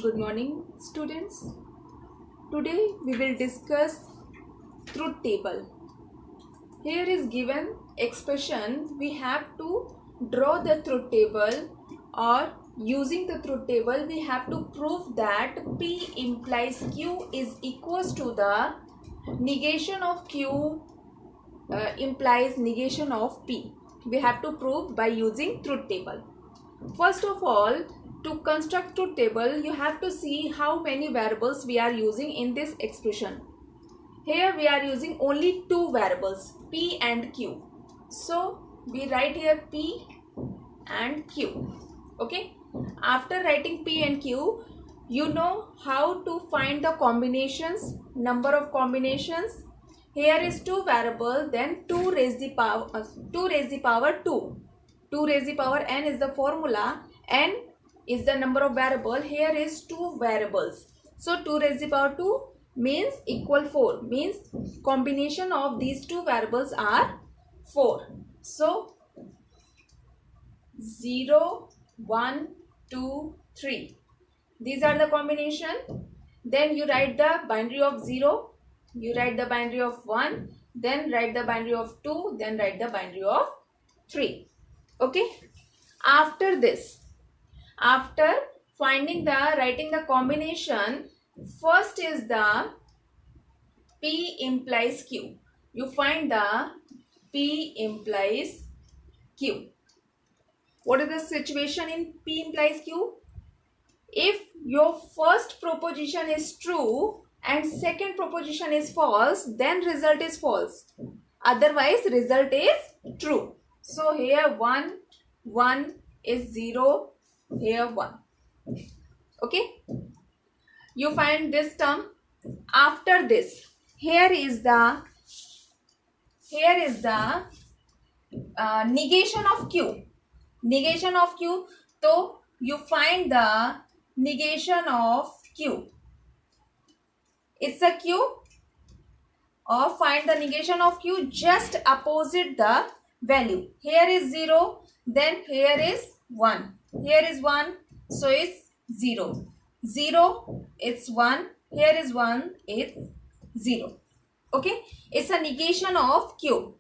Good morning, students. Today we will discuss truth table. Here is given expression. We have to draw the truth table, or using the truth table we have to prove that P implies Q is equals to the negation of Q implies negation of P. We have to prove by using truth table. First of all, to construct truth table, you have to see how many variables we are using in this expression. Here we are using only two variables, P and Q. So we write here P and Q. Okay. After writing P and Q, you know how to find the combinations, number of combinations. Here is two variable, then 2 raised the power 2 raised the power 2. 2 raised the power n is the formula. N is the number of variable. Here is two variables. So 2 raised the power 2 means equal 4. Means combination of these two variables are 4. So 0, 1, 2, 3. These are the combination. Then you write the binary of 0. You write the binary of 1. Then write the binary of 2. Then write the binary of 3. Okay. After this, after writing the combination, first is the P implies Q. You find the P implies Q. What is the situation in P implies Q? If your first proposition is true and second proposition is false, then result is false. Otherwise, result is true. So here 1 is 0, here 1. Okay. You find this term. After this, here is the negation of Q. Negation of Q. So you find the negation of Q. It's a Q. Or find the negation of Q just opposite the value. Here is 0. Then here is 1. Here is 1. So it's 0. 0. It's 1. Here is 1. It's 0. Okay. It's a negation of Q.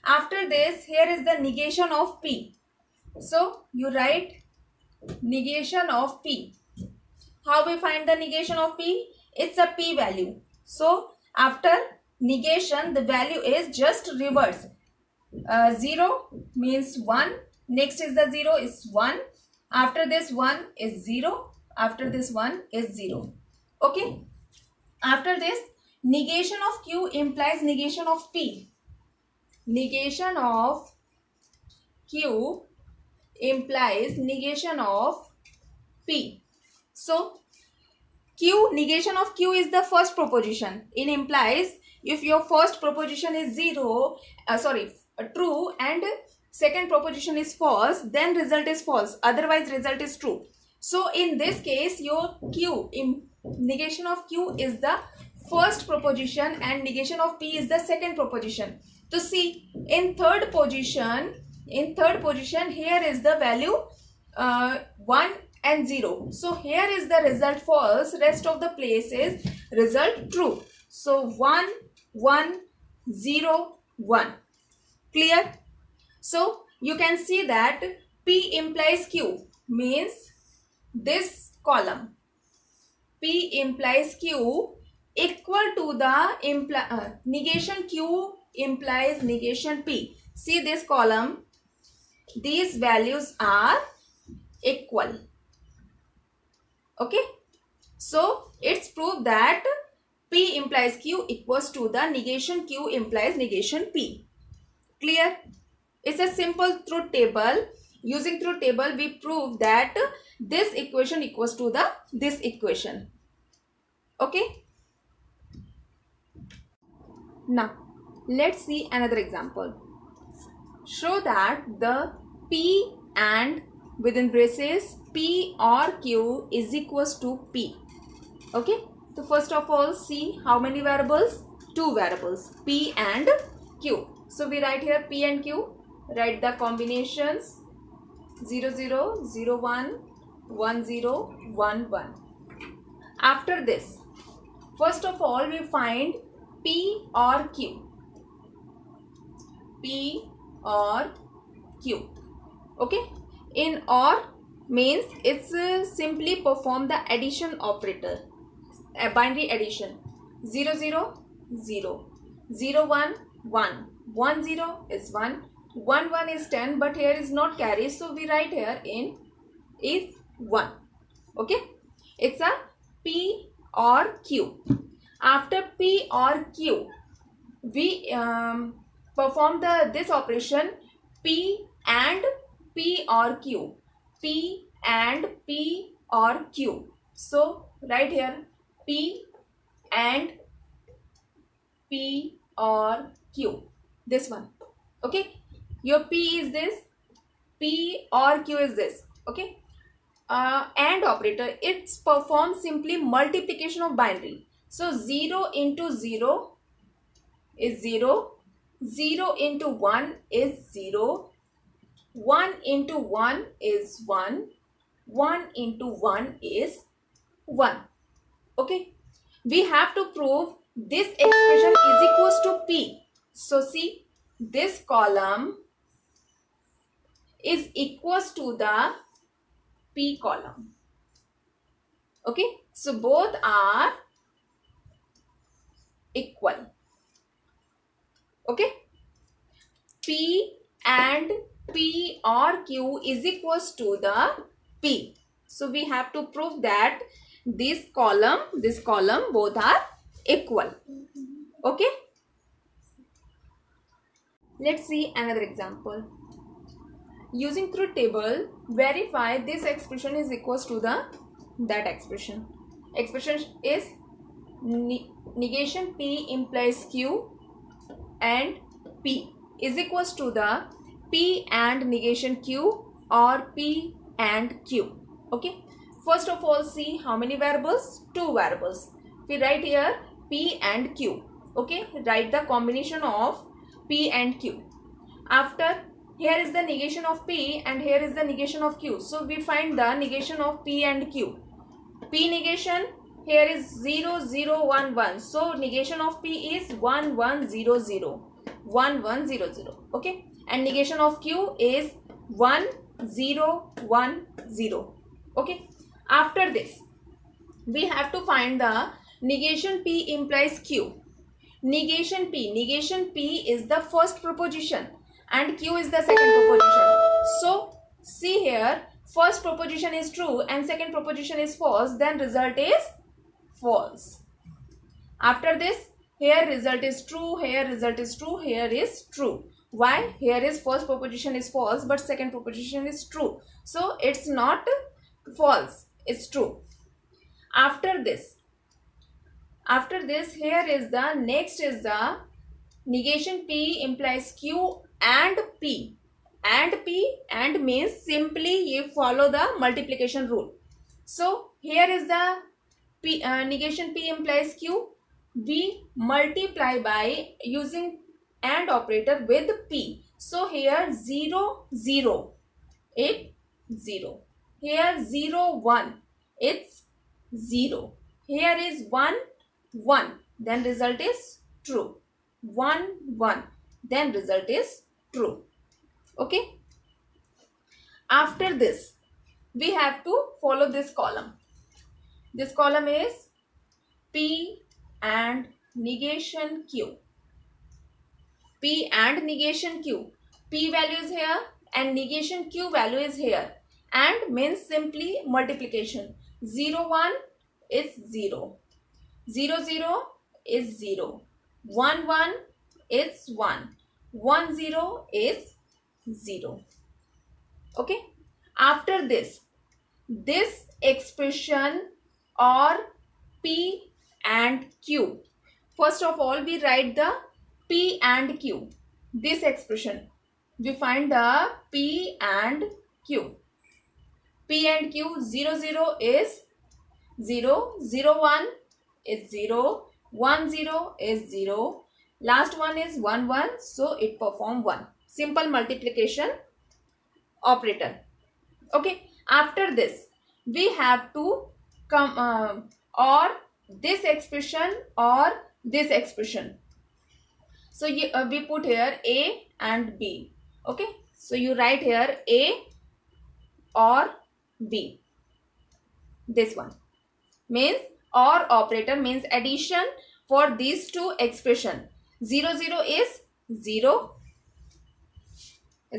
After this, here is the negation of P. So you write negation of P. How we find the negation of P? It's a P value. So after negation, the value is just reverse. 0 means 1. Next is the 0 is 1. After this 1 is 0. After this 1 is 0. Okay. After this, negation of Q implies negation of P. Negation of Q implies negation of P. So negation of Q is the first proposition. It implies if your first proposition is true and second proposition is false, then result is false. Otherwise, result is true. So in this case, your negation of Q is the first proposition and negation of P is the second proposition. To see in third position, here is the value 1 and 0. So here is the result false. Rest of the place is result true. So 1, 1, 0, 1. Clear? So you can see that P implies Q means this column. P implies Q equal to the negation Q implies negation P. See this column. These values are equal. Okay. So it's proved that P implies Q equals to the negation Q implies negation P. Clear? It's a simple truth table. Using truth table, we prove that this equation equals to this equation. Okay. Now, let's see another example. Show that the P and within braces P or Q is equals to P. Okay. So first of all, see how many variables? Two variables, P and Q. So we write here P and Q. Write the combinations 0, 0, 0, 1, 1, 0, 1, 1. After this, first of all we find P or Q. P or Q. Okay, in OR means it's simply perform the addition operator, a binary addition. 0 0 0, 0 1 1, 1 0 is 1, 1 1 is 10, but here is not carry, so we write here in is 1. Okay, it's a P or Q. After P or Q, we perform this operation P and P or Q. P and P or Q. So right here P and P or Q. This one. Okay. Your P is this. P or Q is this. Okay. AND operator, it's performs simply multiplication of binary. So 0 into 0 is 0. 0 into 1 is 0. 1 into 1 is 1. 1 into 1 is 1. Okay. We have to prove this expression is equals to P. So see, this column is equals to the P column. Okay. So both are equal. Okay. P and P or Q is equals to the P. So we have to prove that this column both are equal. Okay. Let's see another example. Using truth table, verify this expression is equals to that expression. Expression is negation P implies Q and P is equals to the P and negation Q or P and Q. Okay. First of all, see how many variables? 2 variables. We write here P and Q. Okay. Write the combination of P and Q. After, here is the negation of P and here is the negation of Q. So we find the negation of P and Q. P negation here is 0 0 1 1. So negation of P is 1 1 0 0. 1 1 0 0. Okay. And negation of Q is 1 0 1 0. Okay. After this, we have to find the negation P implies Q. Negation P is the first proposition and Q is the second proposition. So see here, first proposition is true and second proposition is false, then result is false. After this, here result is true, here result is true, here is true. Why? Here is first proposition is false but second proposition is true. So it's not false, it's true. After this, here is the next is the negation P implies Q and P. And P and means simply you follow the multiplication rule. So here is the P, negation P implies Q. We multiply by using AND operator with P. So here 0 0, it's 0. Here 0 1, it's 0. Here is 1 1, then result is true. 1 1, then result is true. Okay. After this, we have to follow this column. This column is P and negation Q. P and negation Q. P value is here and negation Q value is here. And means simply multiplication. 0 1 is 0. 0 0 is 0. 1 1 is 1. 1 0 is 0. Okay. After this expression or P and Q. First of all, we write the P and Q. This expression, we find the P and Q. P and Q, 0 0 is 0. 0 1 is 0. 1 0 is 0. Last one is 1 1. So it perform 1. Simple multiplication operator. Okay. After this, we have to or this expression or this expression. So we put here A and B. Okay, so you write here A or B. This one means or operator means addition for these two expression. 0 0 is 0.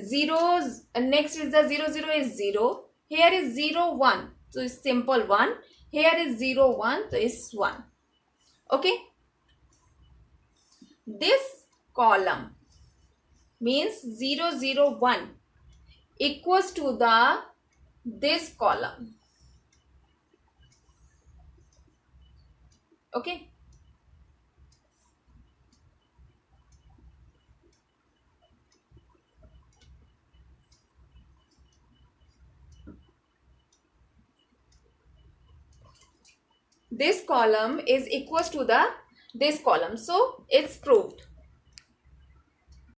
Zeros, next is the 0 0 is 0. Here is 0 1, so it's simple 1. Here is 0 1, so it's 1. Okay, this column means 0 0 1 equals to the this column. Okay, this column is equals to the this column, so it's proved.